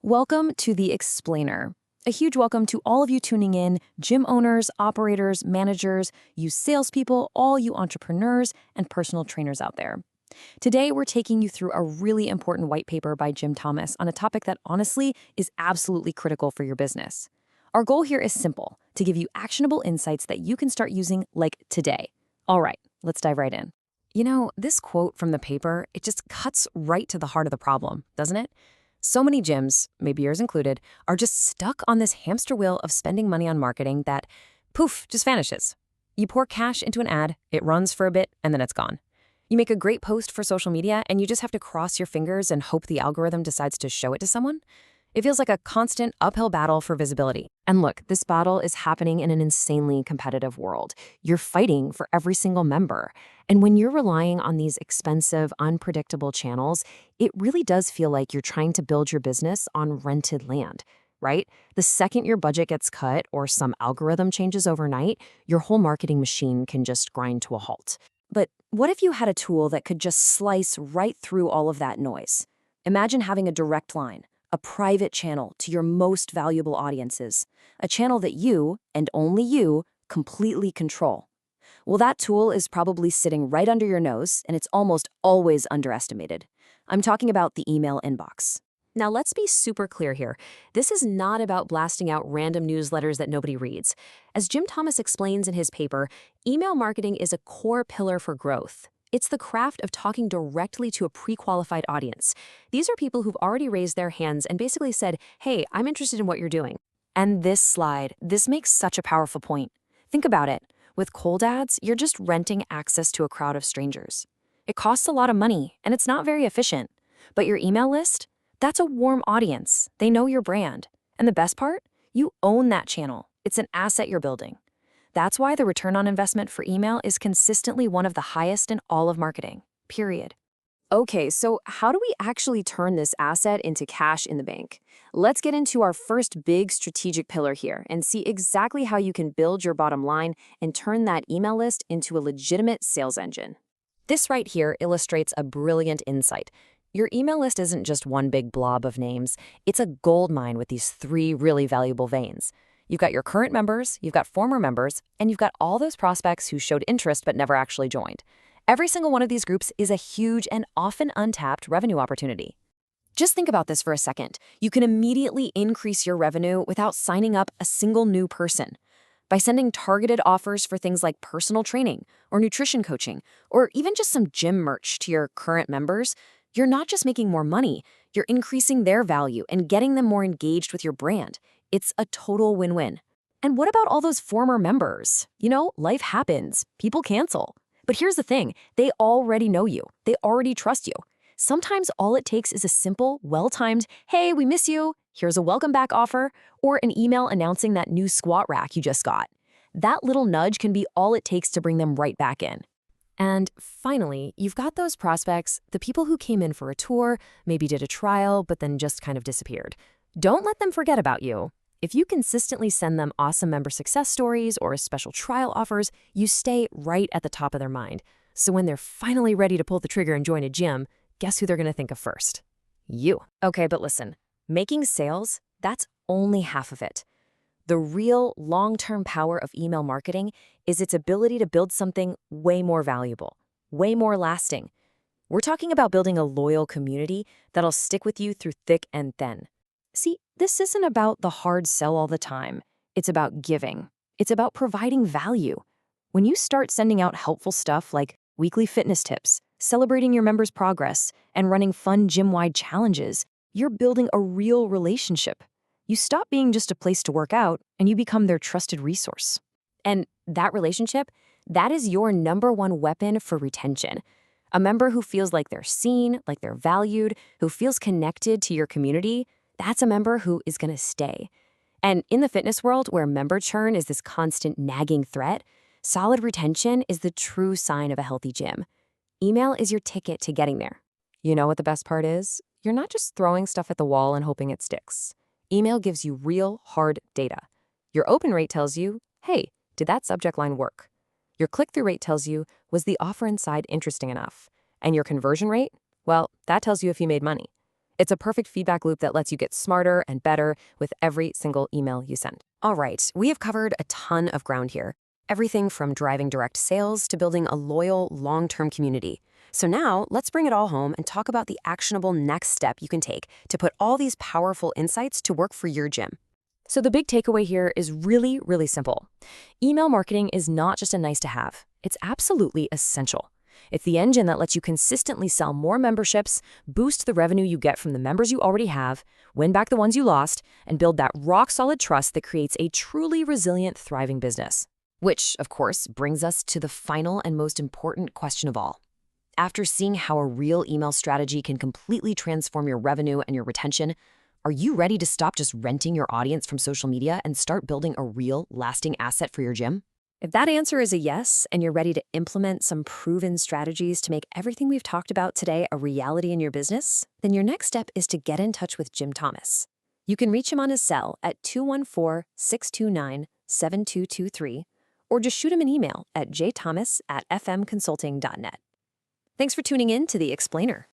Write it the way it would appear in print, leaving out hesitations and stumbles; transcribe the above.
Welcome to The Explainer. A huge welcome to all of you tuning in, gym owners, operators, managers, you salespeople, all you entrepreneurs and personal trainers out there. Today, we're taking you through a really important white paper by jthomas on a topic that honestly is absolutely critical for your business. Our goal here is simple, to give you actionable insights that you can start using like today. All right, let's dive right in. You know, this quote from the paper, it just cuts right to the heart of the problem, doesn't it? So many gyms, maybe yours included, are just stuck on this hamster wheel of spending money on marketing that, poof, just vanishes. You pour cash into an ad, it runs for a bit, and then it's gone. You make a great post for social media, and you just have to cross your fingers and hope the algorithm decides to show it to someone. It feels like a constant uphill battle for visibility. And look, this battle is happening in an insanely competitive world. You're fighting for every single member. And when you're relying on these expensive, unpredictable channels, it really does feel like you're trying to build your business on rented land, right? The second your budget gets cut or some algorithm changes overnight, your whole marketing machine can just grind to a halt. But what if you had a tool that could just slice right through all of that noise? Imagine having a direct line, a private channel to your most valuable audiences, a channel that you, and only you, completely control. Well, that tool is probably sitting right under your nose, and it's almost always underestimated. I'm talking about the email inbox. Now, let's be super clear here. This is not about blasting out random newsletters that nobody reads. As jthomas explains in his paper, email marketing is a core pillar for growth. It's the craft of talking directly to a pre-qualified audience. These are people who've already raised their hands and basically said, hey, I'm interested in what you're doing. And this makes such a powerful point. Think about it. With cold ads, you're just renting access to a crowd of strangers. It costs a lot of money, and it's not very efficient. But your email list? That's a warm audience. They know your brand. And the best part? You own that channel. It's an asset you're building. That's why the return on investment for email is consistently one of the highest in all of marketing, period. Okay, so how do we actually turn this asset into cash in the bank? Let's get into our first big strategic pillar here and see exactly how you can build your bottom line and turn that email list into a legitimate sales engine. This right here illustrates a brilliant insight. Your email list isn't just one big blob of names. It's a gold mine with these three really valuable veins. You've got your current members, you've got former members, and you've got all those prospects who showed interest but never actually joined. Every single one of these groups is a huge and often untapped revenue opportunity. Just think about this for a second. You can immediately increase your revenue without signing up a single new person. By sending targeted offers for things like personal training or nutrition coaching, or even just some gym merch to your current members, you're not just making more money, you're increasing their value and getting them more engaged with your brand. It's a total win-win. And what about all those former members? You know, life happens. People cancel. But here's the thing. They already know you. They already trust you. Sometimes all it takes is a simple, well-timed, hey, we miss you, here's a welcome back offer, or an email announcing that new squat rack you just got. That little nudge can be all it takes to bring them right back in. And finally, you've got those prospects, the people who came in for a tour, maybe did a trial, but then just kind of disappeared. Don't let them forget about you. If you consistently send them awesome member success stories or special trial offers, you stay right at the top of their mind. So when they're finally ready to pull the trigger and join a gym, guess who they're going to think of first? You. Okay, but listen, making sales, that's only half of it. The real long-term power of email marketing is its ability to build something way more valuable, way more lasting. We're talking about building a loyal community that'll stick with you through thick and thin. See, this isn't about the hard sell all the time. It's about giving. It's about providing value. When you start sending out helpful stuff like weekly fitness tips, celebrating your members' progress, and running fun gym-wide challenges, you're building a real relationship. You stop being just a place to work out, and you become their trusted resource. And that relationship, that is your number one weapon for retention. A member who feels like they're seen, like they're valued, who feels connected to your community, that's a member who is going to stay. And in the fitness world, where member churn is this constant nagging threat, solid retention is the true sign of a healthy gym. Email is your ticket to getting there. You know what the best part is? You're not just throwing stuff at the wall and hoping it sticks. Email gives you real, hard data. Your open rate tells you, hey, did that subject line work? Your click-through rate tells you, was the offer inside interesting enough? And your conversion rate? Well, that tells you if you made money. It's a perfect feedback loop that lets you get smarter and better with every single email you send. All right, we have covered a ton of ground here. Everything from driving direct sales to building a loyal, long-term community. So now, let's bring it all home and talk about the actionable next step you can take to put all these powerful insights to work for your gym. So the big takeaway here is really, really simple. Email marketing is not just a nice to have. It's absolutely essential. It's the engine that lets you consistently sell more memberships, boost the revenue you get from the members you already have, win back the ones you lost, and build that rock-solid trust that creates a truly resilient, thriving business. Which, of course, brings us to the final and most important question of all. After seeing how a real email strategy can completely transform your revenue and your retention, are you ready to stop just renting your audience from social media and start building a real, lasting asset for your gym? If that answer is a yes, and you're ready to implement some proven strategies to make everything we've talked about today a reality in your business, then your next step is to get in touch with Jim Thomas. You can reach him on his cell at 214-629-7223, or just shoot him an email at jthomas@fmconsulting.net. Thanks for tuning in to The Explainer.